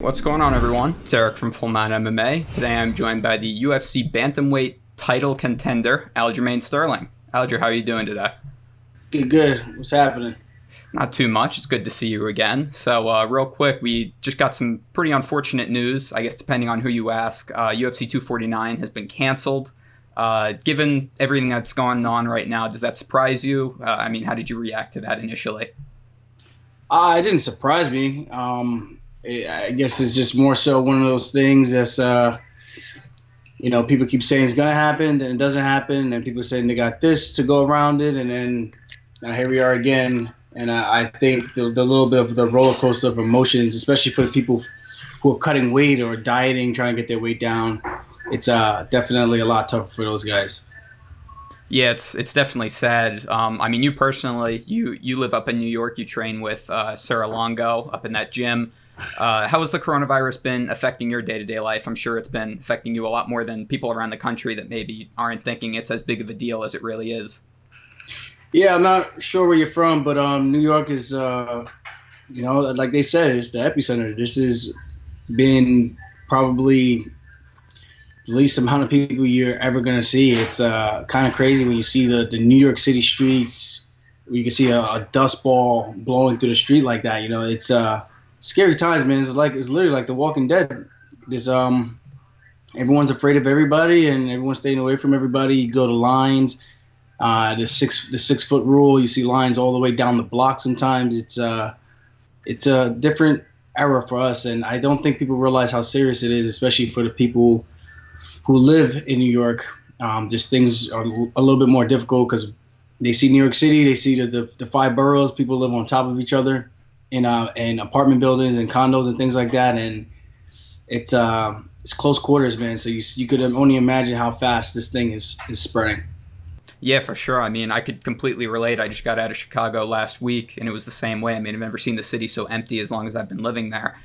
What's going on, everyone? It's Eric from Full Mount MMA. Today I'm joined by the UFC bantamweight title contender, Aljamain Sterling. Alger, how are you doing today? Good. What's happening? Not too much. It's good to see you again. So, real quick, we just got some pretty unfortunate news, I guess, depending on who you ask. UFC 249 has been canceled. Given everything that's going on right now, does that surprise you? How did you react to that initially? It didn't surprise me. I guess it's just more so one of those things that's, people keep saying it's going to happen, then it doesn't happen, and then people saying they got this to go around it, and then now here we are again. And I think the little bit of the roller coaster of emotions, especially for the people who are cutting weight or dieting, trying to get their weight down, it's definitely a lot tougher for those guys. Yeah, it's definitely sad. You personally, you live up in New York. You train with Sarah Longo up in that gym. How has the coronavirus been affecting your day-to-day life? I'm sure it's been affecting you a lot more than people around the country that maybe aren't thinking it's as big of a deal as it really is. Yeah, I'm not sure where you're from, but New York is, like they said, it's the epicenter. This has been probably the least amount of people you're ever going to see. It's kind of crazy when you see the New York City streets, where you can see a dust ball blowing through the street like that. It's scary times, man. It's literally like The Walking Dead. There's everyone's afraid of everybody, and everyone's staying away from everybody. You go to lines, the 6 foot rule. You see lines all the way down the block. Sometimes it's a different era for us, and I don't think people realize how serious it is, especially for the people who live in New York. Just things are a little bit more difficult because they see New York City, they see the 5 boroughs. People live on top of each other in apartment buildings and condos and things like that, and it's close quarters, man. So you could only imagine how fast this thing is spreading. Yeah, for sure. I could completely relate. I just got out of Chicago last week, and it was the same way. I've never seen the city so empty as long as I've been living there.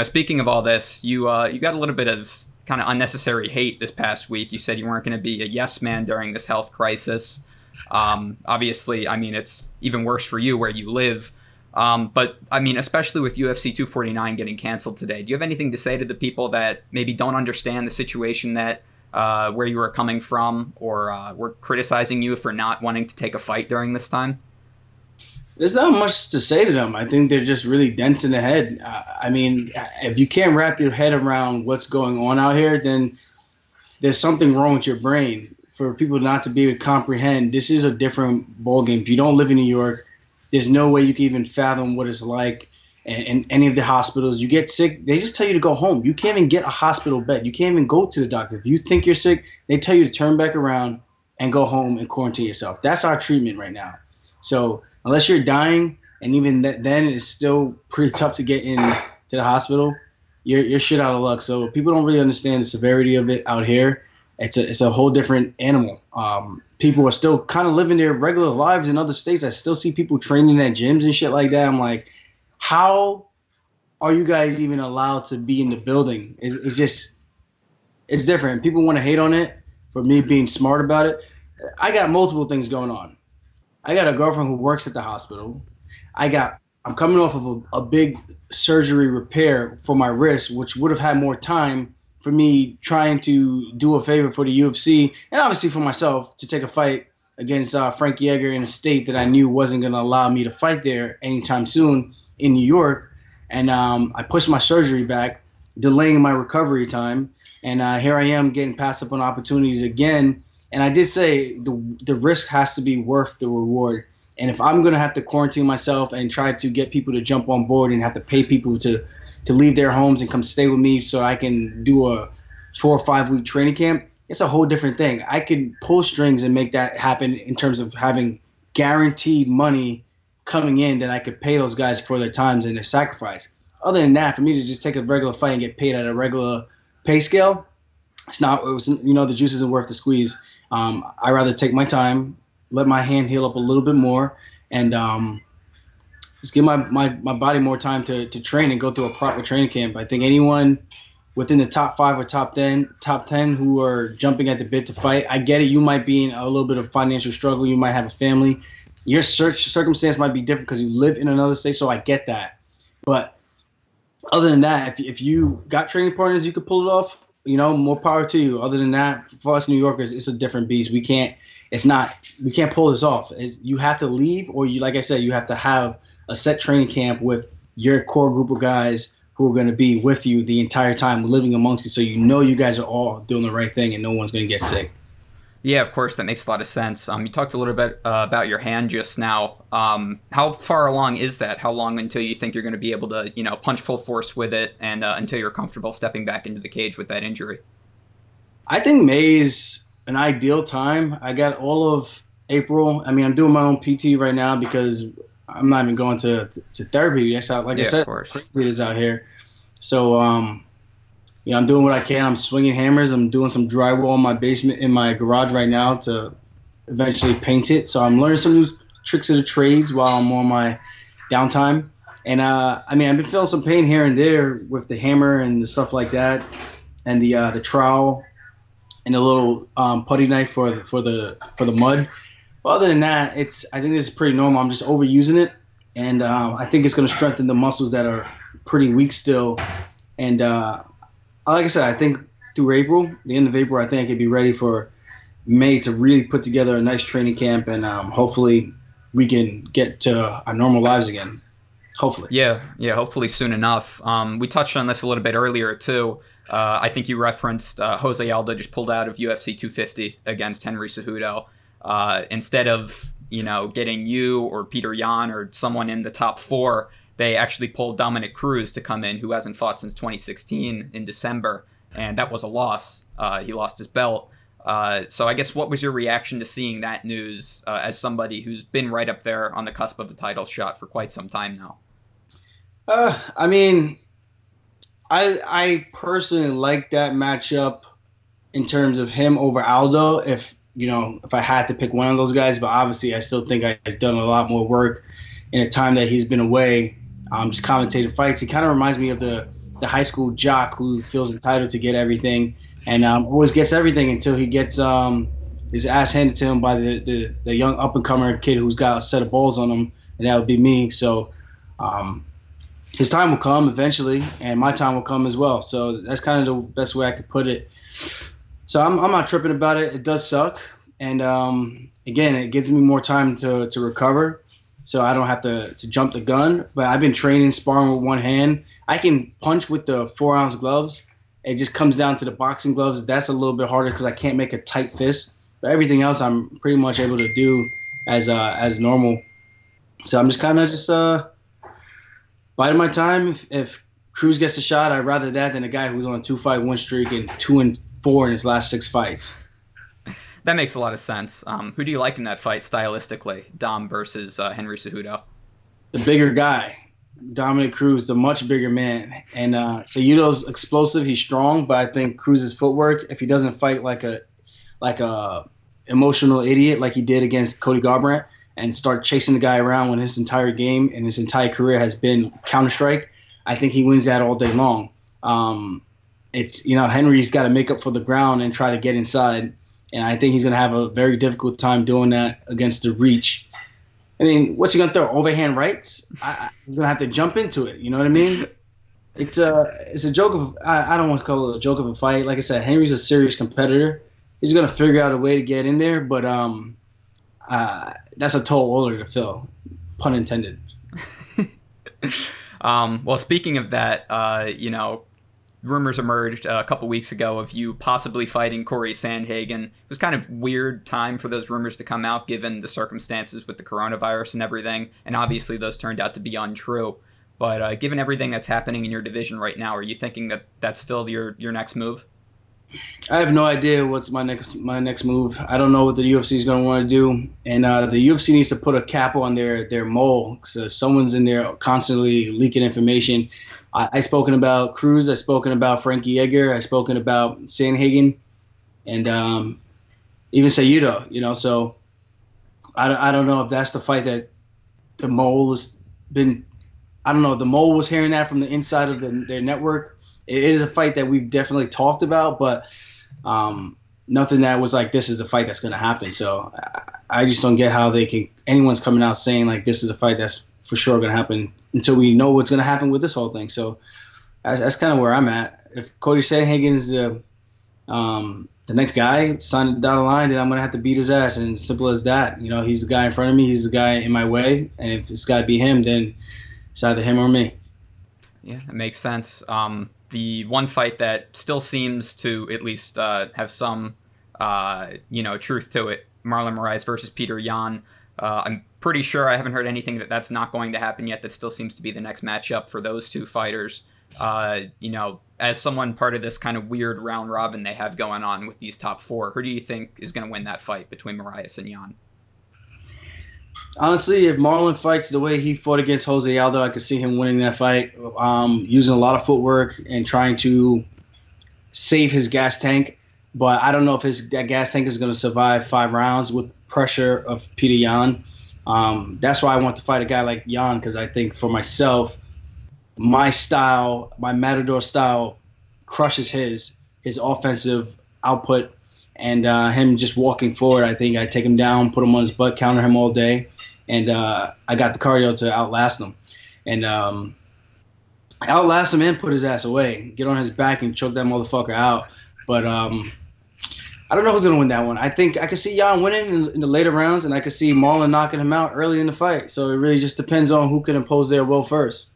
Speaking of all this, you got a little bit of kind of unnecessary hate this past week. You said you weren't going to be a yes man during this health crisis. Obviously, it's even worse for you where you live. Especially with UFC 249 getting canceled today, do you have anything to say to the people that maybe don't understand the situation that where you were coming from, or were criticizing you for not wanting to take a fight during this time? There's not much to say to them. I think they're just really dense in the head. If you can't wrap your head around what's going on out here, then there's something wrong with your brain. For people not to be able to comprehend, this is a different ballgame. If you don't live in New York, there's no way you can even fathom what it's like. And any of the hospitals, you get sick, they just tell you to go home. You can't even get a hospital bed. You can't even go to the doctor. If you think you're sick, they tell you to turn back around and go home and quarantine yourself. That's our treatment right now. So unless you're dying, and even then it's still pretty tough to get into the hospital, you're shit out of luck. So people don't really understand the severity of it out here. It's a whole different animal. People are still kind of living their regular lives in other states. I still see people training at gyms and shit like that. I'm like, how are you guys even allowed to be in the building? It's different. People want to hate on it for me being smart about it. I got multiple things going on. I got a girlfriend who works at the hospital. I'm coming off of a big surgery repair for my wrist, which would have had more time for me trying to do a favor for the UFC, and obviously for myself to take a fight against Frank Yeager in a state that I knew wasn't going to allow me to fight there anytime soon in New York. And I pushed my surgery back, delaying my recovery time. And here I am getting passed up on opportunities again. And I did say the risk has to be worth the reward. And if I'm going to have to quarantine myself and try to get people to jump on board and have to pay people to leave their homes and come stay with me so I can do a 4 or 5 week training camp, it's a whole different thing. I can pull strings and make that happen in terms of having guaranteed money coming in that I could pay those guys for their times and their sacrifice. Other than that, for me to just take a regular fight and get paid at a regular pay scale, the juice isn't worth the squeeze. I'd rather take my time, let my hand heal up a little bit more, and just give my body more time to train and go through a proper training camp. I think anyone within the top 5 or top 10 who are jumping at the bit to fight, I get it. You might be in a little bit of financial struggle. You might have a family. Your circumstance might be different because you live in another state, so I get that. But Other than that, if you got training partners, you could pull it off. More power to you. Other than that, for us New Yorkers, it's a different beast. We can't. It's not. We can't pull this off. You have to leave, or like I said, you have to have a set training camp with your core group of guys who are going to be with you the entire time, living amongst you, so you guys are all doing the right thing and no one's going to get sick. Yeah, of course, that makes a lot of sense. You talked a little bit about your hand just now. How far along is that? How long until you think you're going to be able to, punch full force with it, and until you're comfortable stepping back into the cage with that injury? I think May is an ideal time. I got all of April. I mean, I'm doing my own PT right now because I'm not even going to therapy. Yes, like I said, of course. Crazy is out here. So, I'm doing what I can. I'm swinging hammers. I'm doing some drywall in my basement, in my garage right now to eventually paint it. So I'm learning some new tricks of the trades while I'm on my downtime. And I've been feeling some pain here and there with the hammer and the stuff like that, and the trowel and a little putty knife for the mud. But other than that, I think this is pretty normal. I'm just overusing it, and I think it's going to strengthen the muscles that are pretty weak still. And like I said, I think through April, the end of April, I think I could be ready for May to really put together a nice training camp, and hopefully we can get to our normal lives again. Hopefully. Yeah, hopefully soon enough. We touched on this a little bit earlier, too. I think you referenced Jose Aldo just pulled out of UFC 250 against Henry Cejudo. Instead of, getting you or Peter Yan or someone in the top 4, they actually pulled Dominick Cruz to come in, who hasn't fought since 2016 in December, and that was a loss. He lost his belt. So I guess what was your reaction to seeing that news as somebody who's been right up there on the cusp of a title shot for quite some time now? I personally like that matchup in terms of him over Aldo. If I had to pick one of those guys, but obviously I still think I've done a lot more work in the time that he's been away. Just commentating fights. He kind of reminds me of the high school jock who feels entitled to get everything and always gets everything until he gets his ass handed to him by the young up and comer kid who's got a set of balls on him, and that would be me. So his time will come eventually, and my time will come as well. So that's kind of the best way I could put it. So I'm not tripping about it. It does suck, and again, it gives me more time to recover. So I don't have to jump the gun. But I've been training, sparring with one hand. I can punch with the 4-ounce gloves. It just comes down to the boxing gloves. That's a little bit harder because I can't make a tight fist. But everything else I'm pretty much able to do as normal. So I'm just kind of biding my time. If Cruz gets a shot, I'd rather that than a guy who's on a 2-fight win streak and 2-4 in his last 6 fights. That makes a lot of sense. Who do you like in that fight stylistically, Dom versus Henry Cejudo? The bigger guy, Dominick Cruz, the much bigger man. And Cejudo's explosive. He's strong, but I think Cruz's footwork, if he doesn't fight like a emotional idiot like he did against Cody Garbrandt and start chasing the guy around when his entire game and his entire career has been Counter-Strike, I think he wins that all day long. Henry's got to make up for the ground and try to get inside. And I think he's going to have a very difficult time doing that against the reach. I mean, what's he going to throw? Overhand rights? He's going to have to jump into it. You know what I mean? It's a joke of – I don't want to call it a joke of a fight. Like I said, Henry's a serious competitor. He's going to figure out a way to get in there, but that's a tall order to fill, pun intended. Well, speaking of that, rumors emerged a couple weeks ago of you possibly fighting Corey Sandhagen. It was kind of weird time for those rumors to come out given the circumstances with the coronavirus and everything, and obviously those turned out to be untrue. But given everything that's happening in your division right now, are you thinking that that's still your next move? I have no idea what's my next move. I don't know what the UFC is going to want to do, and the UFC needs to put a cap on their mole. So someone's in there constantly leaking information. I've spoken about Cruz. I've spoken about Frankie Edgar. I've spoken about Sandhagen, and even Cejudo. So I don't know if that's the fight that the mole has been. I don't know. The mole was hearing that from the inside of their network. It is a fight that we've definitely talked about, but nothing that was like, this is the fight that's going to happen. So I just don't get how anyone's coming out saying like this is a fight that's for sure going to happen until we know what's going to happen with this whole thing. So That's kind of where I'm at. If Cody Sandhagen's the next guy signed down the line, then I'm gonna have to beat his ass, and simple as that. You know, he's the guy in front of me, he's the guy in my way, and if it's got to be him, then it's either him or me. Yeah, that makes sense. The one fight that still seems to at least have some, truth to it, Marlon Moraes versus Peter Yan. I'm pretty sure I haven't heard anything that's not going to happen yet. That still seems to be the next matchup for those two fighters. As someone part of this kind of weird round robin they have going on with these top four, who do you think is going to win that fight between Moraes and Yan? Honestly, if Marlon fights the way he fought against Jose Aldo, I could see him winning that fight, using a lot of footwork and trying to save his gas tank. But I don't know if that gas tank is going to survive 5 rounds with pressure of Peter Yan. That's why I want to fight a guy like Yan, because I think for myself, my style, my Matador style, crushes his offensive output, and him just walking forward. I think I take him down, put him on his butt, counter him all day, and I got the cardio to outlast him, and outlast him and put his ass away, get on his back and choke that motherfucker out. But I don't know who's gonna win that one. I think I could see Jan winning in the later rounds, and I could see Marlon knocking him out early in the fight. So it really just depends on who can impose their will first.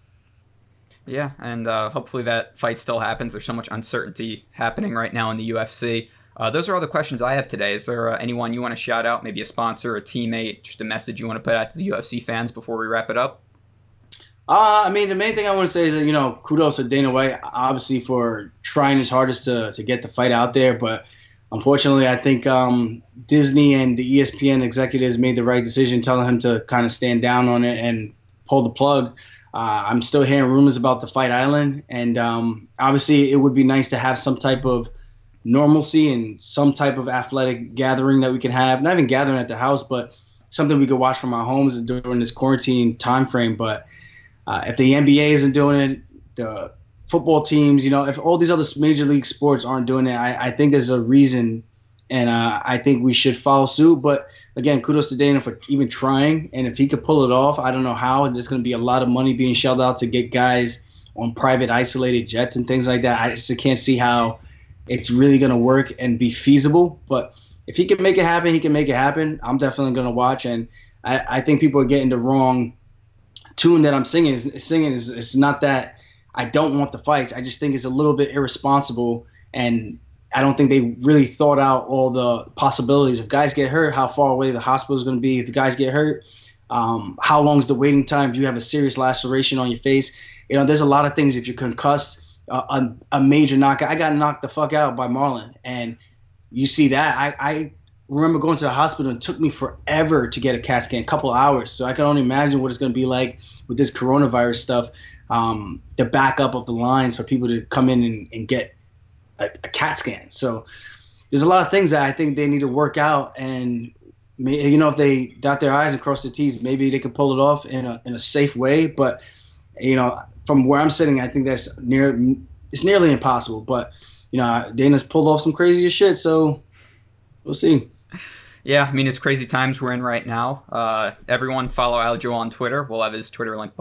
Yeah, and hopefully that fight still happens. There's so much uncertainty happening right now in the UFC. Those are all the questions I have today. Is there anyone you want to shout out, maybe a sponsor, a teammate, just a message you want to put out to the UFC fans before we wrap it up? I mean, the main thing I want to say is that, kudos to Dana White, obviously, for trying his hardest to get the fight out there. But unfortunately, I think Disney and the ESPN executives made the right decision telling him to kind of stand down on it and pull the plug. I'm still hearing rumors about the Fight Island. And obviously, it would be nice to have some type of normalcy and some type of athletic gathering that we can have. Not even gathering at the house, but something we could watch from our homes during this quarantine time frame. But if the NBA isn't doing it, the football teams, if all these other major league sports aren't doing it, I think there's a reason, and I think we should follow suit. But again, kudos to Dana for even trying, and if he could pull it off, I don't know how. There's going to be a lot of money being shelled out to get guys on private isolated jets and things like that. I just can't see how it's really going to work and be feasible. But if he can make it happen, he can make it happen. I'm definitely going to watch, and I think people are getting the wrong tune that I'm singing. It's not that I don't want the fights. I just think it's a little bit irresponsible, and I don't think they really thought out all the possibilities. If guys get hurt, how far away the hospital is going to be. If the guys get hurt, how long is the waiting time if you have a serious laceration on your face? There's a lot of things. If you're concussed, a major knockout. I got knocked the fuck out by Marlon, and you see that. I remember going to the hospital, and it took me forever to get a CAT scan, a couple of hours. So I can only imagine what it's going to be like with this coronavirus stuff, the backup of the lines for people to come in and get a CAT scan. So there's a lot of things that I think they need to work out, and if they dot their I's and cross their T's, maybe they could pull it off in a safe way. But from where I'm sitting, I think it's nearly impossible. But Dana's pulled off some crazy shit, so we'll see. Yeah, I mean, it's crazy times we're in right now. Everyone follow Aljo on Twitter. We'll have his Twitter link below.